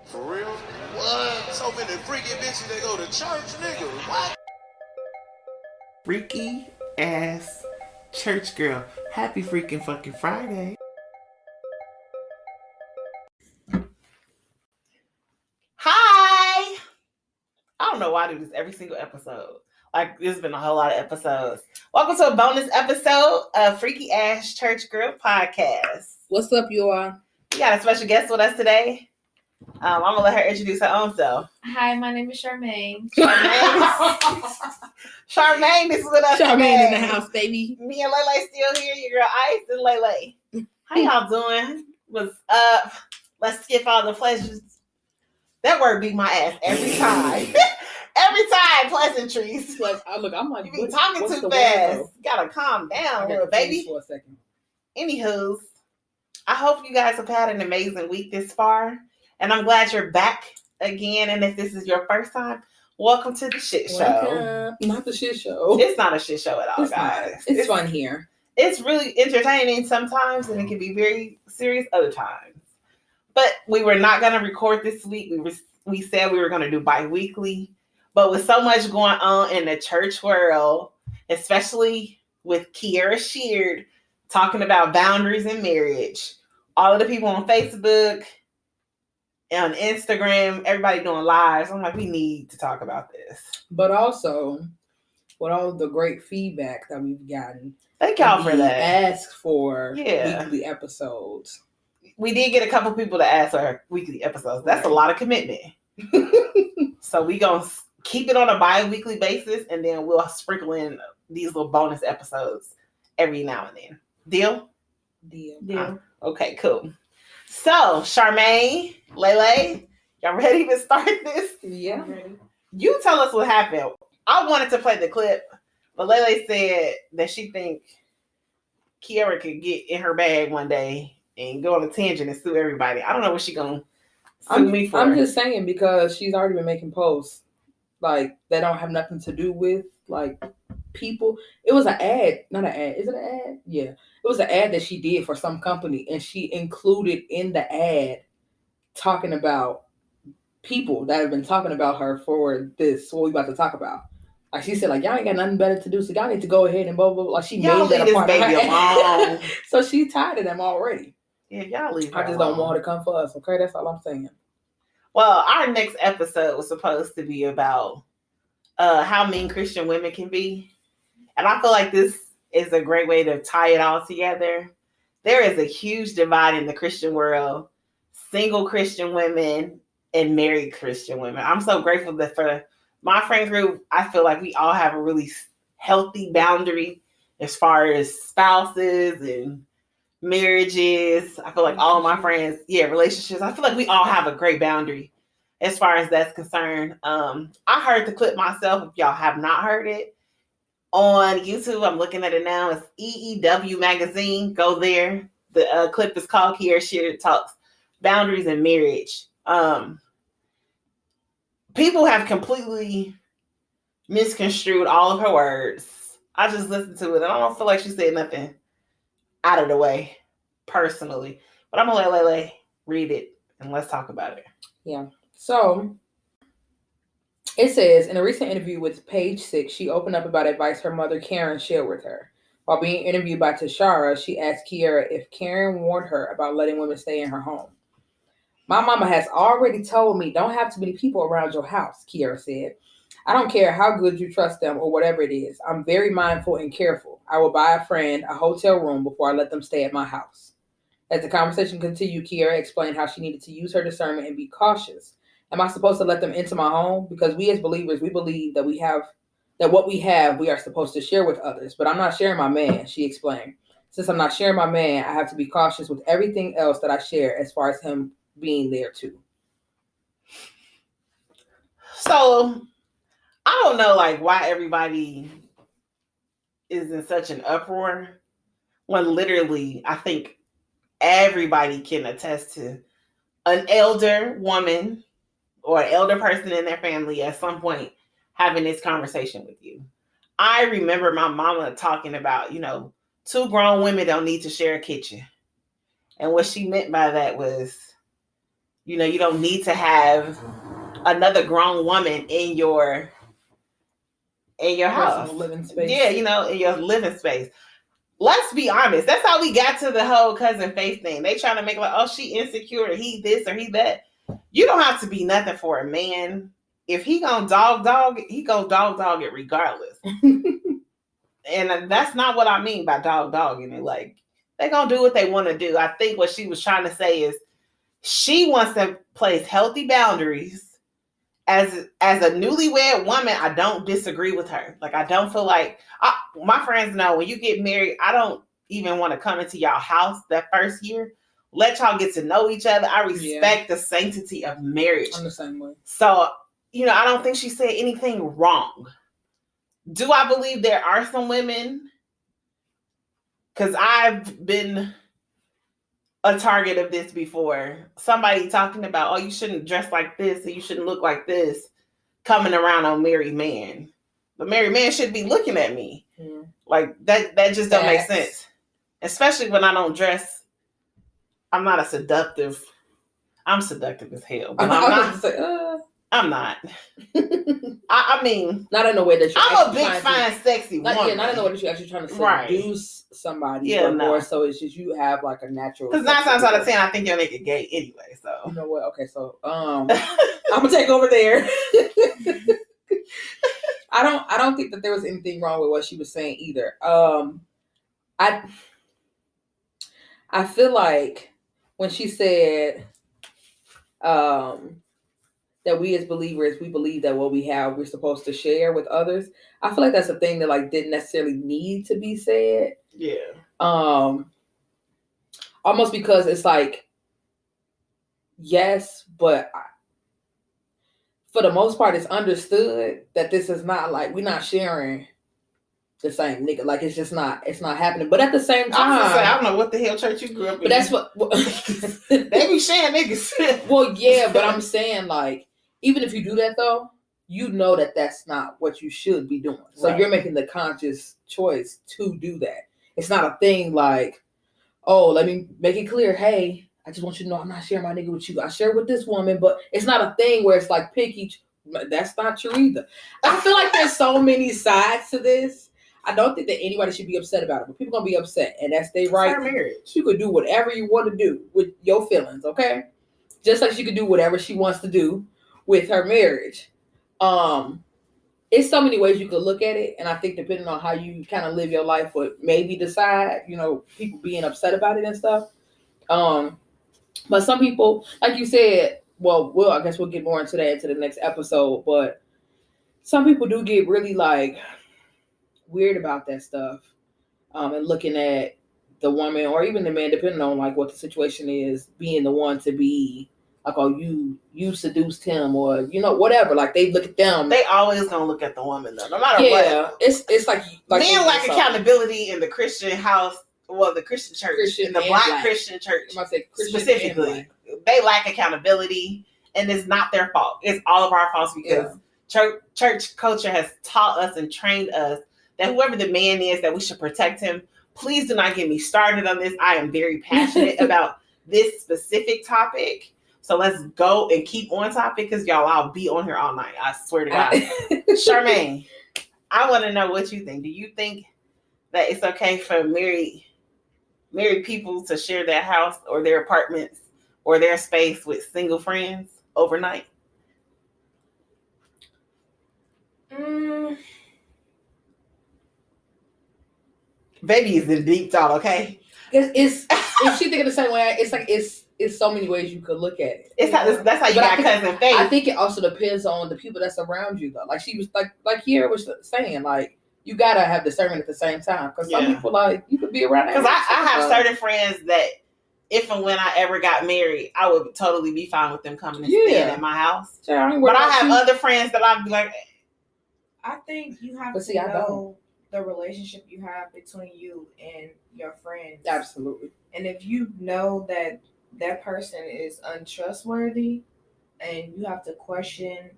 For real? What? So many freaky bitches that go to church, nigga. What? Freaky ass church girl. Happy freaking fucking Friday. Hi! I don't know why I do this every single episode. Like, there's been a whole lot of episodes. Welcome to a bonus episode of Freaky Ass Church Girl Podcast. What's up, you all? We got a special guest with us today. I'm going to let her introduce her own self. Hi, my name is Charmaine. Charmaine is with us Charmaine today. in the house, baby. Me and Lele still here. Your girl Ice and Lele. How y'all doing? What's up? Let's skip all the pleasures. That word beat my ass every time. Every time, pleasantries. Like, I'm like, You be talking too fast. You gotta calm down, little baby. For a second. Anywho, I hope you guys have had an amazing week this far. And I'm glad you're back again. And if this is your first time, welcome to the shit show. Welcome. Not the shit show. It's not a shit show at all, It's guys. It's fun here. It's really entertaining sometimes, and it can be very serious other times. But we were not going to record this week. We said we were going to do bi-weekly. But with so much going on in the church world, especially with Kierra Sheard talking about boundaries in marriage, all of the people on Facebook, on Instagram, everybody doing lives. I'm like, we need to talk about this. But also, with all the great feedback that we've gotten, thank y'all for that. Ask for weekly episodes. We did get a couple people to ask for weekly episodes. That's a lot of commitment. So we gonna keep it on a bi-weekly basis, and then we'll sprinkle in these little bonus episodes every now and then. Deal? Deal. Okay, cool. So, Charmaine, Lele, y'all ready to start this? Yeah. You tell us what happened. I wanted to play the clip, but Lele said that she think Kierra could get in her bag one day and go on a tangent and sue everybody. I don't know what she's going to sue me for. I'm just saying, because she's already been making posts like they don't have nothing to do with like people. It was an ad, not an ad. Is it an ad? Yeah. It was an ad that she did for some company, and she included in the ad talking about people that have been talking about her for this, what we about to talk about. Like, she said, like, y'all ain't got nothing better to do, so y'all need to go ahead and blah, blah, blah. Like, she y'all made that a part of her alone. So she tired of them already. Yeah, y'all leave her I just alone. don't want her to come for us, okay? That's all I'm saying. Well, our next episode was supposed to be about how mean Christian women can be. And I feel like this is a great way to tie it all together. There is a huge divide in the Christian world. Single Christian women and married Christian women. I'm so grateful that for my friend group, I feel like we all have a really healthy boundary as far as spouses and marriages. I feel like all of my friends, relationships. I feel like we all have a great boundary as far as that's concerned. I heard the clip myself. If y'all have not heard it, on YouTube, I'm looking at it now. It's EEW Magazine. Go there. The clip is called Kierra Sheard Talks Boundaries in Marriage. People have completely misconstrued all of her words. I just listened to it, and I don't feel like she said nothing out of the way, personally. But I'm going to let Lele read it, and let's talk about it. Yeah. So, it says, in a recent interview with Page 6, she opened up about advice her mother, Karen, shared with her. While being interviewed by Tashara, she asked Kierra if Karen warned her about letting women stay in her home. My mama has already told me don't have too many people around your house, Kierra said. I don't care how good you trust them or whatever it is. I'm very mindful and careful. I will buy a friend a hotel room before I let them stay at my house. As the conversation continued, Kierra explained how she needed to use her discernment and be cautious. Am I supposed to let them into my home? Because we as believers, we believe that what we have, we are supposed to share with others. But I'm not sharing my man, she explained. Since I'm not sharing my man, I have to be cautious with everything else that I share as far as him being there too. So, I don't know why everybody is in such an uproar when literally I think everybody can attest to an elder woman or an elder person in their family at some point having this conversation with you. I remember my mama talking about, two grown women don't need to share a kitchen. And what she meant by that was You know, you don't need to have another grown woman in your house. Personal living space. Yeah, you know, in your living space. Let's be honest. That's how we got to the whole cousin Faith thing. They trying to make like, oh, she insecure, or he this or he that. You don't have to be nothing for a man. If he gonna dog, he gonna dog it regardless. And that's not what I mean by dogging it. Like, they gonna do what they want to do. I think what she was trying to say is she wants to place healthy boundaries. As a newlywed woman, I don't disagree with her. Like, I don't feel like my friends know when you get married, I don't even want to come into y'all house that first year. Let y'all get to know each other. I respect the sanctity of marriage. I'm the same way. So, you know, I don't think she said anything wrong. Do I believe there are some women? Because I've been a target of this before. Somebody talking about, oh, you shouldn't dress like this, or you shouldn't look like this, coming around on married man. The married man should be looking at me. Mm. Like, that just don't make sense. Especially when I don't dress. I'm seductive as hell. But I'm not. I mean, not in a way that you're I'm a big, fine, sexy woman. Yeah, not in the way that you're actually trying to seduce somebody. Yeah, but more so it's just you have like a natural. Because 9 times out of 10, I think you're nigga gay anyway. So you know what? Okay, so I'm gonna take over there. I don't think that there was anything wrong with what she was saying either. I feel like when she said that we as believers, we believe that what we have, we're supposed to share with others. I feel like that's a thing that like didn't necessarily need to be said. Yeah. Almost because it's like, yes, but for the most part, it's understood that this is not like, we're not sharing the same nigga. Like, it's not happening. But at the same time, I don't know what the hell church you grew up in. But that's what they be sharing niggas. Well, yeah, but I'm saying like, even if you do that though, you know that that's not what you should be doing. So You're making the conscious choice to do that. It's not a thing like, oh, let me make it clear. Hey, I just want you to know I'm not sharing my nigga with you. I share with this woman, but it's not a thing where it's like picky. That's not true either. I feel like there's so many sides to this. I don't think that anybody should be upset about it, but people gonna be upset, and that's their right. Marriage. You could do whatever you want to do with your feelings, okay? Just like she could do whatever she wants to do with her marriage. It's so many ways you could look at it, and I think depending on how you kind of live your life would maybe decide, you know, people being upset about it and stuff. But some people, like you said, I guess we'll get more into that into the next episode, but some people do get really like weird about that stuff, and looking at the woman or even the man, depending on like what the situation is, being the one to be like, oh, you seduced him, or you know, whatever. Like, they look at them. They always gonna look at the woman though, no matter what. Yeah, it's like men like accountability in the Christian house. Well, the Christian church, in the Black Christian church, specifically, they lack accountability, and it's not their fault. It's all of our faults because church culture has taught us and trained us that whoever the man is, that we should protect him. Please do not get me started on this. I am very passionate about this specific topic. So let's go and keep on topic because y'all, I'll be on here all night. I swear to God. Charmaine, I want to know what you think. Do you think that it's okay for married people to share their house or their apartments or their space with single friends overnight? Baby is in deep thought, okay? It's if she thinking the same way, it's like it's so many ways you could look at it. That's how you got cousin Faith. I think it also depends on the people that's around you though. Like she was like Kierra was saying, like you gotta have discernment at the same time. Because some people like you could be around. Because I have certain friends that if and when I ever got married, I would totally be fine with them coming and staying at my house. Sure, but I have other friends that I'd be like, I think you have to know the relationship you have between you and your friends. Absolutely. And if you know that that person is untrustworthy and you have to question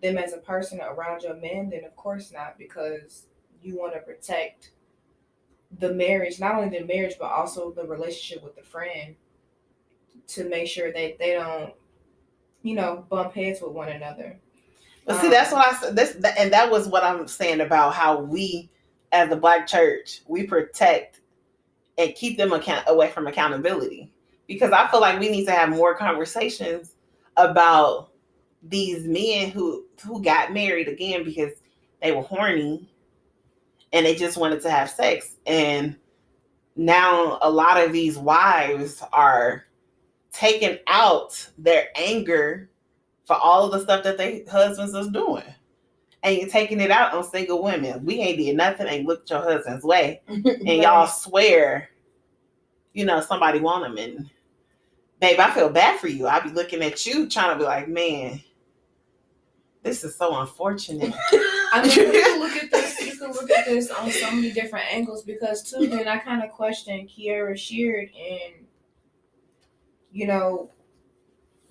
them as a person around your man, then of course not, because you want to protect the marriage, not only the marriage, but also the relationship with the friend. to make sure that they don't, bump heads with one another. But see, that's what I said. And that was what I'm saying about how we, as the Black church, we protect and keep them away from accountability. Because I feel like we need to have more conversations about these men who got married again because they were horny and they just wanted to have sex. And now a lot of these wives are taking out their anger for all of the stuff that their husbands is doing. And you're taking it out on single women. We ain't did nothing, ain't looked your husband's way. And y'all swear, somebody want them. And babe, I feel bad for you. I be looking at you trying to be like, man, this is so unfortunate. I mean, you can look at this on so many different angles because too, then I kind of question Kierra Sheard and,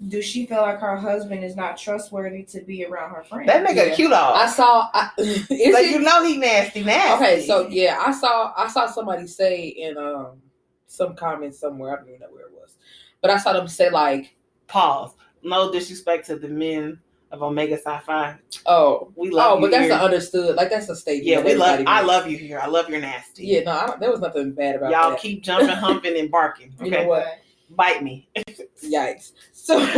does she feel like her husband is not trustworthy to be around her friends? That nigga cute dog. I saw. He nasty. Okay, so yeah, I saw somebody say in some comments somewhere. I don't even know where it was, but I saw them say like, pause. No disrespect to the men of Omega Sci-Fi. Oh, we love you. But that's here. understood. Like that's a statement. Yeah, we love. I love you here. I love your nasty. Yeah, no, there was nothing bad about y'all. That. Keep jumping, humping, and barking. Okay? You know what? Bite me. Yikes. So, shit,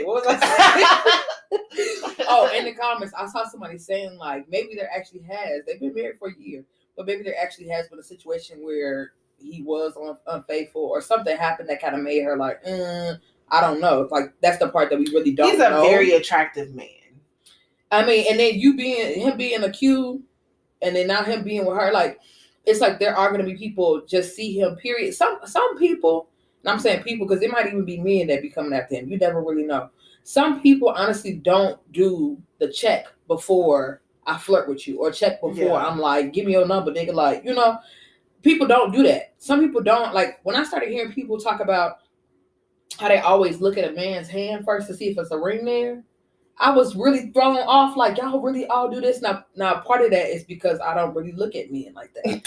what was I saying? Oh, in the comments, I saw somebody saying, like, maybe there actually they've been married for a year, but maybe there actually has been a situation where he was unfaithful or something happened that kind of made her like, I don't know. Like, that's the part that we really don't know. He's a very attractive man. I mean, and then him being accused, and then now him being with her, like, it's like there are going to be people just see him, period. Some people, and I'm saying people because it might even be men that be coming after him. You never really know. Some people honestly don't do the check before I flirt with you or check before I'm like, give me your number, nigga. Like, people don't do that. Some people don't. Like, when I started hearing people talk about how they always look at a man's hand first to see if it's a ring there, I was really thrown off. Like, y'all really all do this? Now part of that is because I don't really look at men like that.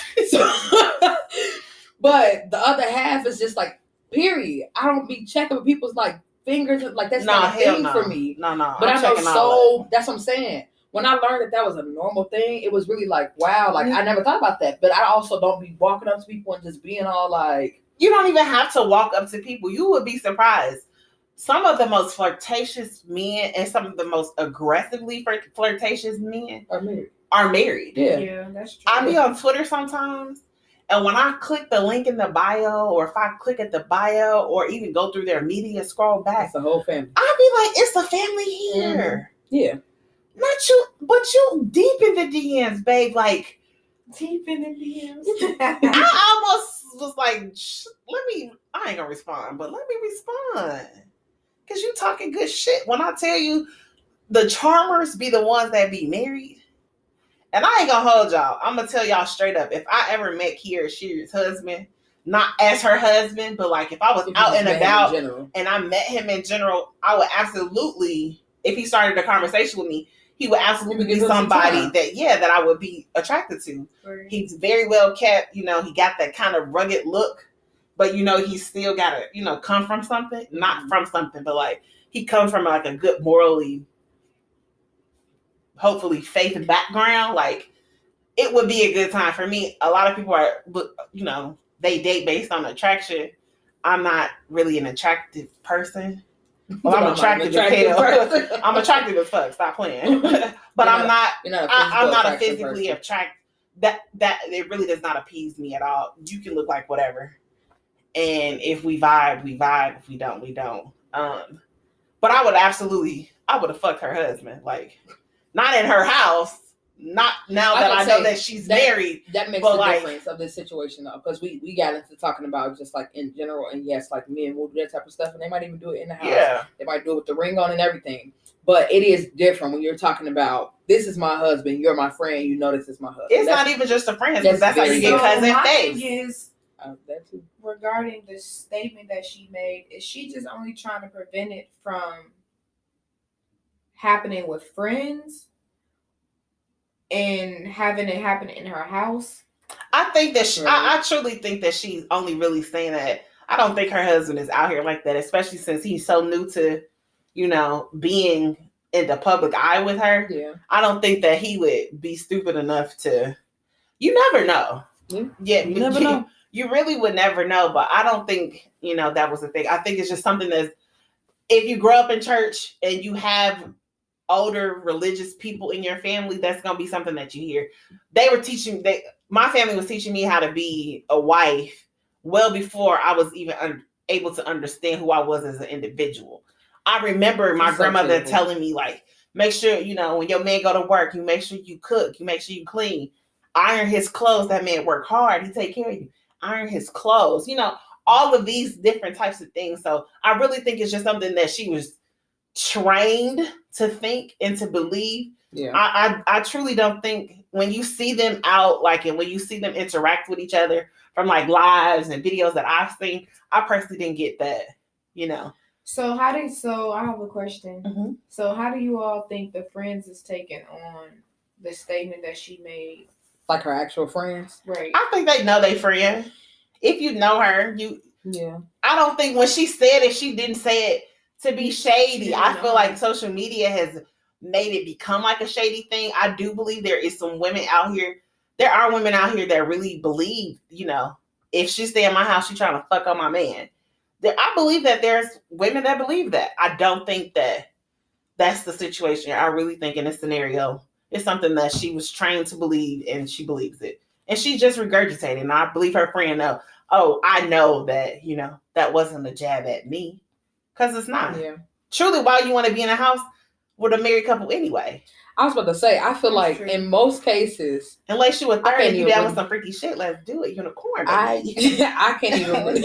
But the other half is just like, period. I don't be checking with people's like fingers. Like, that's not a thing for me. No. But I know that's what I'm saying. When I learned that was a normal thing, it was really like, wow. Like, I never thought about that. But I also don't be walking up to people and just being all like. You don't even have to walk up to people. You would be surprised. Some of the most flirtatious men and some of the most aggressively flirtatious men are married. Yeah, that's true. I be on Twitter sometimes, and when I click the link in the bio, or if I click at the bio, or even go through their media, scroll back, it's the whole family. I be like, it's a family here. Mm-hmm. Yeah. Not you, but you deep in the DMs, babe. Like, deep in the DMs. I almost was like, I ain't gonna respond, but let me respond. Because you talking good shit. When I tell you the charmers be the ones that be married. And I ain't gonna hold y'all. I'm gonna tell y'all straight up. If I ever met Kierra Sheard's husband, not as her husband, but like if I was out and about and I met him in general, I would absolutely, if he started a conversation with me, he would absolutely be somebody that I would be attracted to. Right. He's very well kept. He got that kind of rugged look. But, he's still got to, come from something. Not from something, but, like, he comes from, like, a good morally, hopefully, faith background. Like, it would be a good time for me. A lot of people are, they date based on attraction. I'm not really an attractive person. Well, I'm attractive as hell. I'm attractive as fuck. Stop playing. But I'm not a physically attracted. That it really does not appease me at all. You can look like whatever. And if we vibe, we vibe. If we don't, we don't. But I would have fucked her husband. Like, not in her house. Not now that I know that she's married. That makes the difference of this situation, though. Because we got into talking about just, like, in general. And, yes, like, men will do that type of stuff. And they might even do it in the house. Yeah. They might do it with the ring on and everything. But it is different when you're talking about, this is my husband, you're my friend, you know this is my husband. It's not even just a friend. That's how you get cousin face. That too. Regarding the statement that she made, is she just only trying to prevent it from happening with friends and having it happen in her house? I think that I truly think that she's only really saying that I don't think her husband is out here like that, especially since he's so new to, being in the public eye with her. Yeah. I don't think that he would be stupid enough to. You never know. Yeah, you never know. You really would never know, but I don't think, that was the thing. I think it's just something that if you grow up in church and you have older religious people in your family, that's going to be something that you hear. My family was teaching me how to be a wife well before I was even able to understand who I was as an individual. I remember my grandmother telling me, like, make sure, when your man go to work, you make sure you cook, you make sure you clean, iron his clothes. That man work hard. He take care of you. Iron his clothes, all of these different types of things. So I really think it's just something that she was trained to think and to believe. Yeah. I truly don't think when you see them out, like, and when you see them interact with each other from like lives and videos that I've seen, I personally didn't get that, So I have a question. Mm-hmm. So how do you all think the friends is taking on the statement that she made? Like her actual friends? Right. I think they know they friend. If you know her, Yeah. I don't think when she said it, she didn't say it to be shady. I feel like social media has made it become like a shady thing. I do believe there is some women out here. There are women out here that really believe, if she stay in my house, she trying to fuck on my man. I believe that there's women that believe that. I don't think that that's the situation. I really think in this scenario, it's something that she was trained to believe and she believes it. And she just regurgitated. And I believe her friend I know that, that wasn't a jab at me. Because it's not. Yeah. Truly, why you want to be in a house with a married couple anyway? I was about to say, I feel like in most cases, unless you were 30 and you down with some freaky shit, let's do it. Unicorn. I can't even really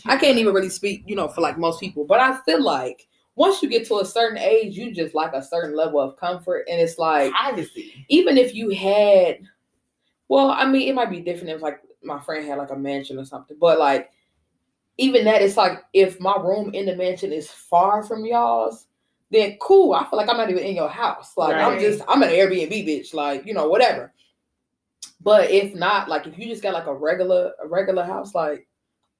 I can't even really speak, for like most people. But I feel like once you get to a certain age, you just like a certain level of comfort. And it's like privacy. Even if you had, it might be different if like my friend had like a mansion or something. But like even that, it's like if my room in the mansion is far from y'all's, then cool. I feel like I'm not even in your house. Like right. I'm an Airbnb bitch. Like, whatever. But if not, like if you just got like a regular house, like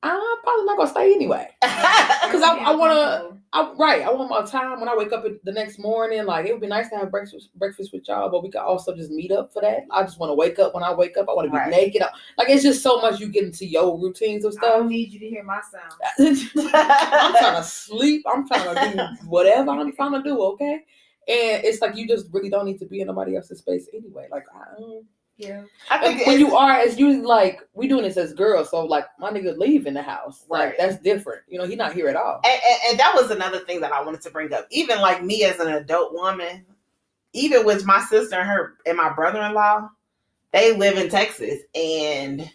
I'm probably not gonna stay anyway. Because I want my time when I wake up the next morning. Like it would be nice to have breakfast with y'all, but we could also just meet up for that. I just want to wake up when I wake up. I want to be naked. Like it's just so much you get into your routines of stuff. I don't need you to hear my sound. I'm trying to sleep. I'm trying to do whatever I'm trying to do. Okay, and it's like you just really don't need to be in nobody else's space anyway. Like yeah, I think when you are, as you like, we doing this as girls, so like my nigga leave in the house, right? Like, that's different. He's not here at all. And that was another thing that I wanted to bring up. Even like me as an adult woman, even with my sister and my brother-in-law, they live in Texas, and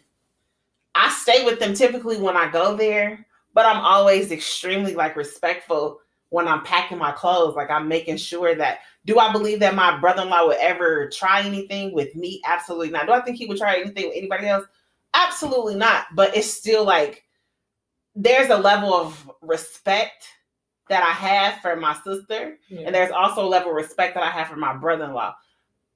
I stay with them typically when I go there. But I'm always extremely like respectful when I'm packing my clothes. Like I'm making sure that. Do I believe that my brother-in-law would ever try anything with me? Absolutely not. Do I think he would try anything with anybody else? Absolutely not. But it's still like there's a level of respect that I have for my sister, and there's also a level of respect that I have for my brother-in-law.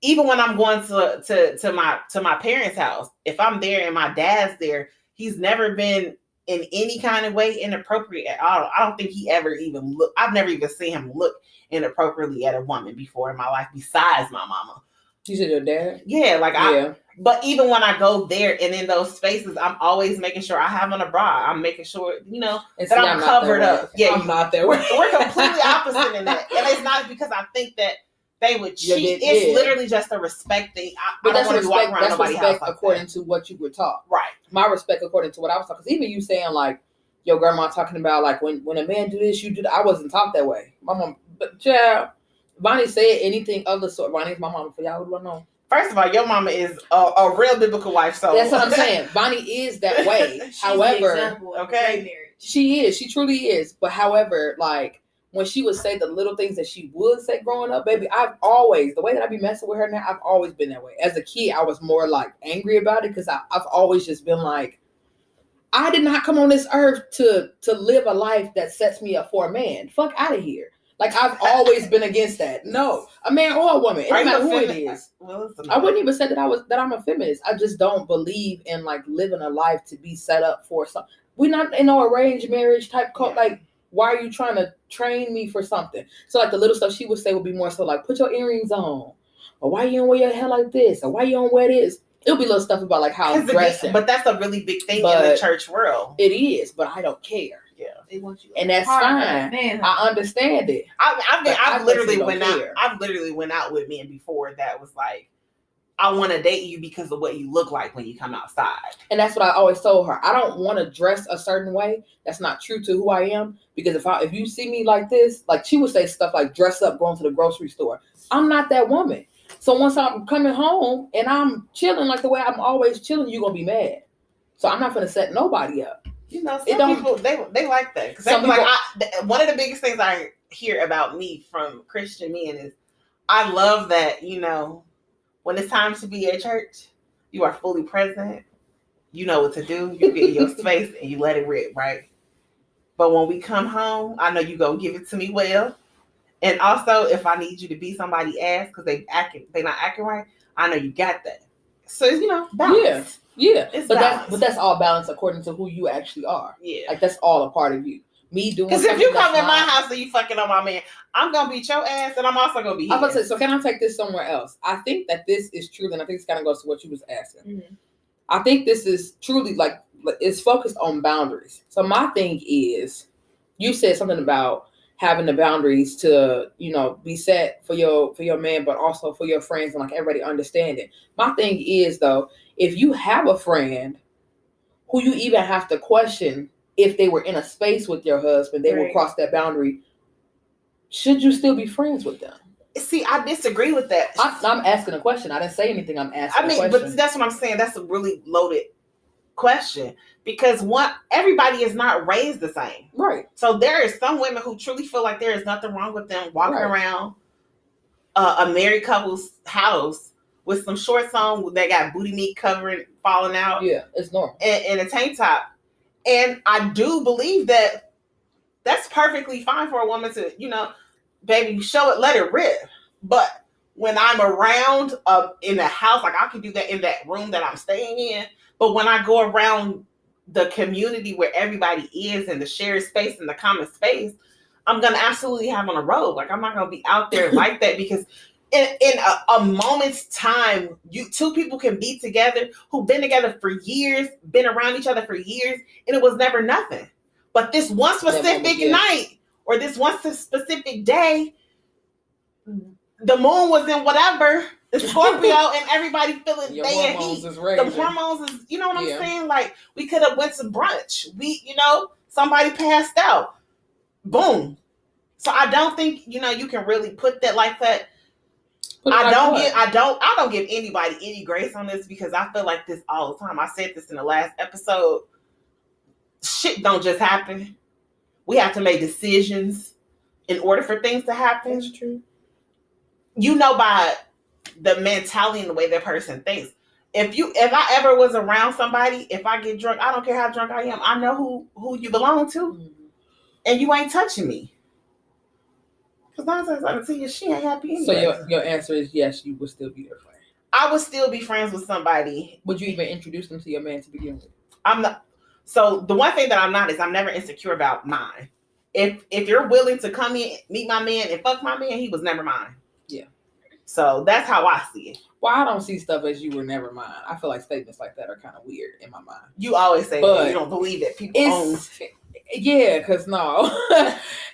Even when I'm going to my parents' house, if I'm there and my dad's there, he's never been in any kind of way inappropriate at all. I don't think he ever even looked. I've never even seen him look inappropriately at a woman before in my life besides my mama. You said your dad? Yeah, but even when I go there and in those spaces, I'm always making sure I have on a bra. I'm making sure, that I'm covered up. Yeah, I'm not there. We're completely opposite in that. And it's not because I think that they would cheat. It's literally just a respect thing. But that's respect. That's respect according to what you were taught. Right. My respect according to what I was taught. Because even you saying like your grandma talking about like when a man do this, you do that. I wasn't taught that way. My mom, but yeah, Bonnie said anything of the sort. Bonnie's my mama. For y'all who don't know. First of all, your mama is a real biblical wife. So that's what I'm saying. Bonnie is that way. However, okay, she is. She truly is. But however, like when she would say the little things that she would say growing up, baby, I've always, the way that I be messing with her now, I've always been that way. As a kid, I was more like angry about it because I've always just been like, I did not come on this earth to live a life that sets me up for a man. Fuck out of here. Like, I've always been against that. No, a man or a woman. It doesn't matter who it is. Well, I wouldn't even say that I'm a feminist. I just don't believe in like living a life to be set up for something. We're not in no arranged marriage type cult. Yeah. Like, why are you trying to train me for something? So like the little stuff she would say would be more so like, put your earrings on, or why you don't wear your hair like this, or why you don't wear this. It'll be little stuff about like how I'm dressing. But that's a really big thing in the church world. It is, but I don't care. Yeah, They want you, and that's fine. Man, I understand it. I've literally went out with men before that was like, I want to date you because of what you look like when you come outside. And that's what I always told her. I don't want to dress a certain way. That's not true to who I am. Because if you see me like this, like she would say stuff like dress up, going to the grocery store. I'm not that woman. So once I'm coming home and I'm chilling like the way I'm always chilling, you're going to be mad. So I'm not going to set nobody up. You know, some people, they like that. Because one of the biggest things I hear about me from Christian men is I love that, you know, when it's time to be at church, you are fully present. You know what to do. You get in your space and you let it rip, right? But when we come home, I know you go give it to me well. And also, if I need you to be somebody ass because they not acting right, I know you got that. So it's, you know, balance. Yeah. It's but balance. that's all balance according to who you actually are. Yeah. Like that's all a part of you. Me doing because if you come in my house and you fucking on my man, I'm gonna beat your ass and I'm also gonna be his. I'm gonna say, so can I take this somewhere else? I think that this is true, and I think this kind of goes to what you was asking. Mm-hmm. I think this is truly like it's focused on boundaries. So my thing is, you said something about having the boundaries to, you know, be set for your man, but also for your friends and like everybody understanding. My thing is though, if you have a friend who you even have to question if they were in a space with your husband, they would cross that boundary. Should you still be friends with them? See, I disagree with that. I'm asking a question. I didn't say anything. I'm asking a question. But that's what I'm saying. That's a really loaded question because everybody is not raised the same. Right. So there is some women who truly feel like there is nothing wrong with them walking around a married couple's house with some shorts on that got booty meat covering, falling out. Yeah, it's normal. And a tank top. And I do believe that that's perfectly fine for a woman to, you know, baby, show it, let it rip. But when I'm around in the house, like I can do that in that room that I'm staying in. But when I go around the community where everybody is in the shared space and the common space, I'm going to absolutely have on a robe. Like I'm not going to be out there like that because in a moment's time, two people can be together who've been together for years, been around each other for years, and it was never nothing. But this one specific night or this one specific day, the moon was in whatever, the Scorpio, and everybody feeling your they hormones heat. is raging. The hormones is, you know what I'm saying? Like we could have went to brunch. Somebody passed out. Boom. So I don't think, you know, you can really put that like that. I don't give anybody any grace on this because I feel like this all the time. I said this in the last episode. Shit don't just happen. We have to make decisions in order for things to happen. That's true. You know, by the mentality and the way that person thinks. If I ever was around somebody, if I get drunk, I don't care how drunk I am. I know who you belong to, and you ain't touching me. Because 9 times out of 10, she ain't happy anyway. So your answer is yes, you would still be their friend. I would still be friends with somebody. Would you even introduce them to your man to begin with? I'm not. So the one thing that I'm not is I'm never insecure about mine. If you're willing to come in, meet my man, and fuck my man, he was never mine. Yeah. So that's how I see it. Well, I don't see stuff as you were never mine. I feel like statements like that are kind of weird in my mind. You always say that you don't believe that people own. Yeah, because no,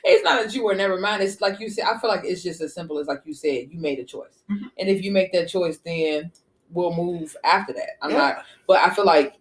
it's not that you were never mine. It's like you said, I feel like it's just as simple as like you said, you made a choice. Mm-hmm. And if you make that choice, then we'll move after that. But I feel like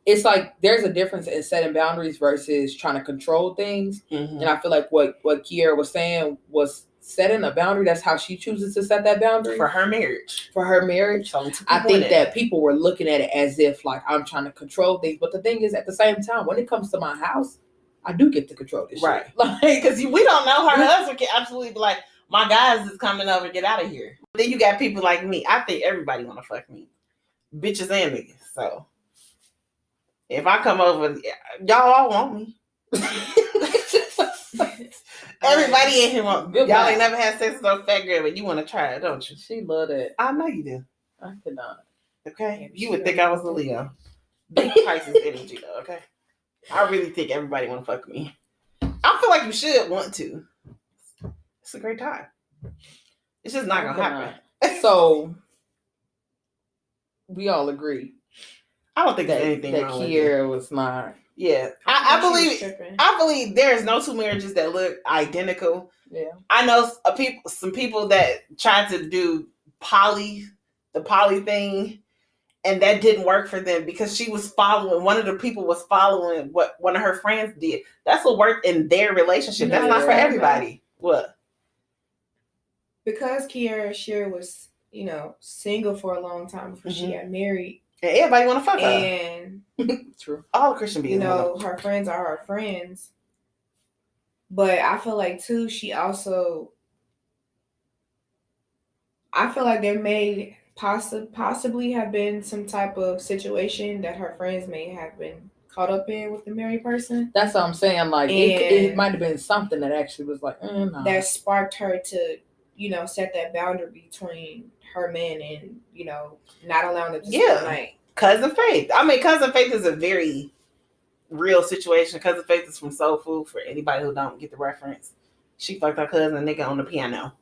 it's like there's a difference in setting boundaries versus trying to control things. Mm-hmm. And I feel like what Kierra was saying was setting a boundary. That's how she chooses to set that boundary. For her marriage. I think that people were looking at it as if like I'm trying to control things. But the thing is, at the same time, when it comes to my house, I do get to control this shit. Like, because we don't know. Her husband can absolutely be like, my guys is coming over, get out of here. Then you got people like me. I think everybody want to fuck me. Bitches and niggas. So if I come over, y'all all want me. Everybody in here want me. Y'all ain't never had sex with no fat girl, but you want to try it, don't you? She love it. I know you do. I cannot. Okay? You would think I was a Leo. Big Pisces energy, though, okay? I really think everybody want to fuck me. I feel like you should want to. It's a great time. It's just not gonna happen. So we all agree. I don't think that there's anything wrong with it. Kierra was not. Yeah, I believe there's no two marriages that look identical. Yeah, I know some people that tried to do the poly thing, and that didn't work for them because one of the people was following what one of her friends did. That's what worked in their relationship. That's not for everybody. What? Because Kierra Sheard was, single for a long time before she got married. And everybody want to fuck her. And true. All Christian beings. Her friends are her friends. But I feel like too, I feel like there may possibly have been some type of situation that her friends may have been caught up in with the married person. That's what I'm saying. Like it might have been something that actually was like no. That sparked her to, set that boundary between her man and, not allowing them to spend the night. Cousin Faith. I mean, Cousin Faith is a very real situation. Cousin Faith is from Soul Food, for anybody who don't get the reference. She fucked her cousin nigga on the piano.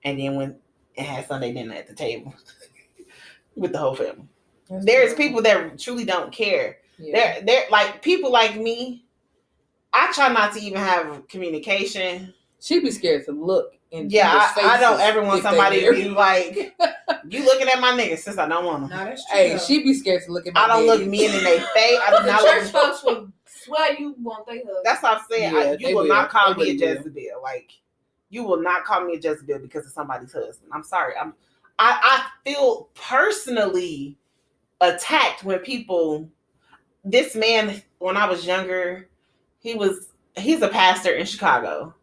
And then went and had Sunday dinner at the table with the whole family. There's people that truly don't care. Yeah. They're like people like me. I try not to even have communication. She'd be scared to look. I don't ever want somebody to be like, you looking at my nigga since I don't want him. No, that's true. Hey, she'd be scared to look at my I don't look men in their face. I do not church folks will swear you want they hug. That's what I'm saying. Yeah, you will not call me a Jezebel. Like, you will not call me a Jezebel because of somebody's husband. I'm sorry. I feel personally attacked when people. This man, when I was younger, he's a pastor in Chicago,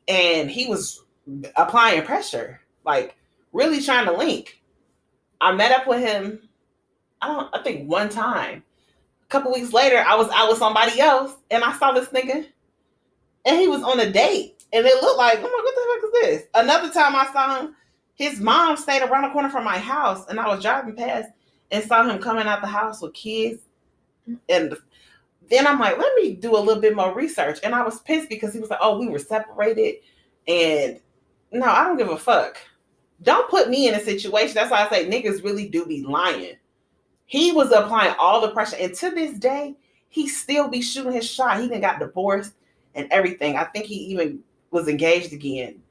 and he was applying pressure, like really trying to link. I met up with him, I think one time. A couple weeks later, I was out with somebody else, and I saw this nigga, and he was on a date, and it looked like, oh my, what the fuck is this? Another time I saw him, his mom stayed around the corner from my house, and I was driving past and saw him coming out the house with kids. And then I'm like, let me do a little bit more research. And I was pissed because he was like, oh, we were separated. And no, I don't give a fuck. Don't put me in a situation. That's why I say niggas really do be lying. He was applying all the pressure. And to this day, he still be shooting his shot. He done got divorced and everything. I think he even was engaged again.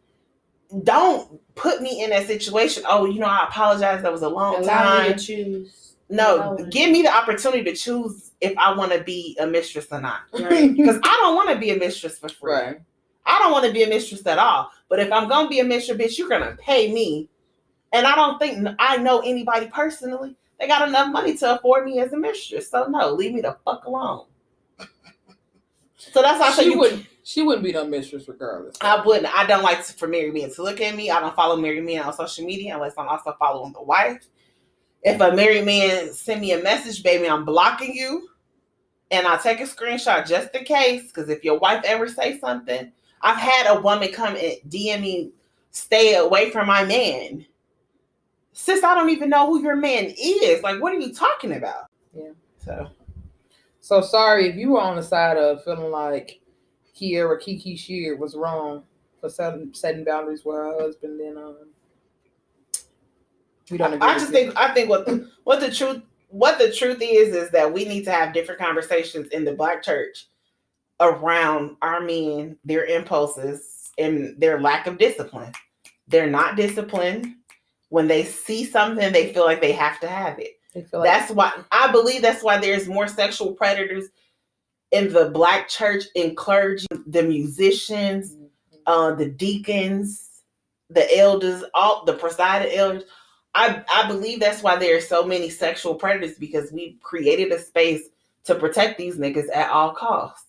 Don't put me in that situation. Oh, I apologize. That was a long time. Allow me to choose. No, give me the opportunity to choose if I want to be a mistress or not. Right? Because I don't want to be a mistress for free. Right. I don't want to be a mistress at all. But if I'm going to be a mistress, bitch, you're going to pay me. And I don't think I know anybody personally. They got enough money to afford me as a mistress. So no, leave me the fuck alone. So that's why I say she wouldn't be no mistress regardless. I wouldn't. I don't like for married men to look at me. I don't follow married men on social media unless I'm also following the wife. If a married man send me a message, baby, I'm blocking you. And I'll take a screenshot just in case. Because if your wife ever say something, I've had a woman come and DM me, stay away from my man. Sis, I don't even know who your man is. Like, what are you talking about? Yeah. So sorry if you were on the side of feeling like Kierra Sheard was wrong for setting boundaries with her husband, then we don't agree. I think what the truth is that we need to have different conversations in the Black church around our men, their impulses, and their lack of discipline. They're not disciplined. When they see something, they feel like they have to have it. That's why there's more sexual predators in the Black church, in clergy, the musicians, the deacons, the elders, all the presided elders. I believe that's why there are so many sexual predators, because we've created a space to protect these niggas at all costs.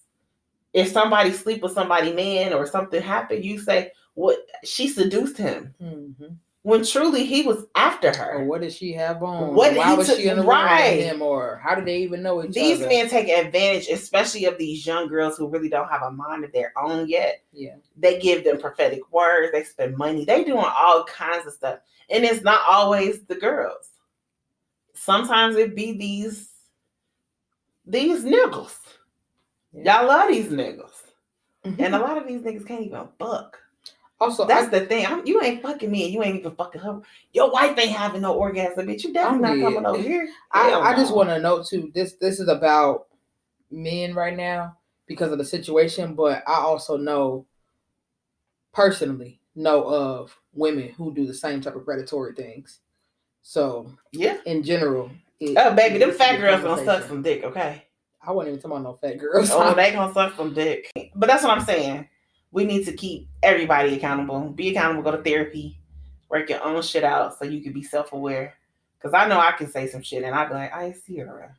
If somebody sleep with somebody man or something happened, you say, "What? She seduced him." Mm-hmm. When truly he was after her. Or what did she have on? Why was she in the room with him? Or how did they even know each other? These men take advantage, especially of these young girls who really don't have a mind of their own yet. Yeah. They give them prophetic words. They spend money. They doing all kinds of stuff. And it's not always the girls. Sometimes it be these these niggas. Y'all love these niggas. And a lot of these niggas can't even fuck. Also, that's the thing. You ain't fucking me and you ain't even fucking her. Your wife ain't having no orgasm, bitch. You definitely not coming over here. I just want to note too, this is about men right now because of the situation, but I also personally know of women who do the same type of predatory things. So yeah, in general. Baby, them fat girls gonna suck some dick, okay? I wasn't even talking about no fat girls. Oh, they gonna suck some dick. But that's what I'm saying. We need to keep everybody accountable. Be accountable, go to therapy, work your own shit out so you can be self-aware. Because I know I can say some shit and I'll be like, I see her.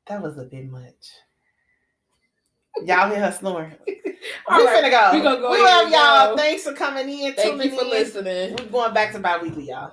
That was a bit much. Y'all hear her snoring. We finna go. We love y'all. Thanks for coming in. Thank you for listening. We're going back to bi-weekly, y'all.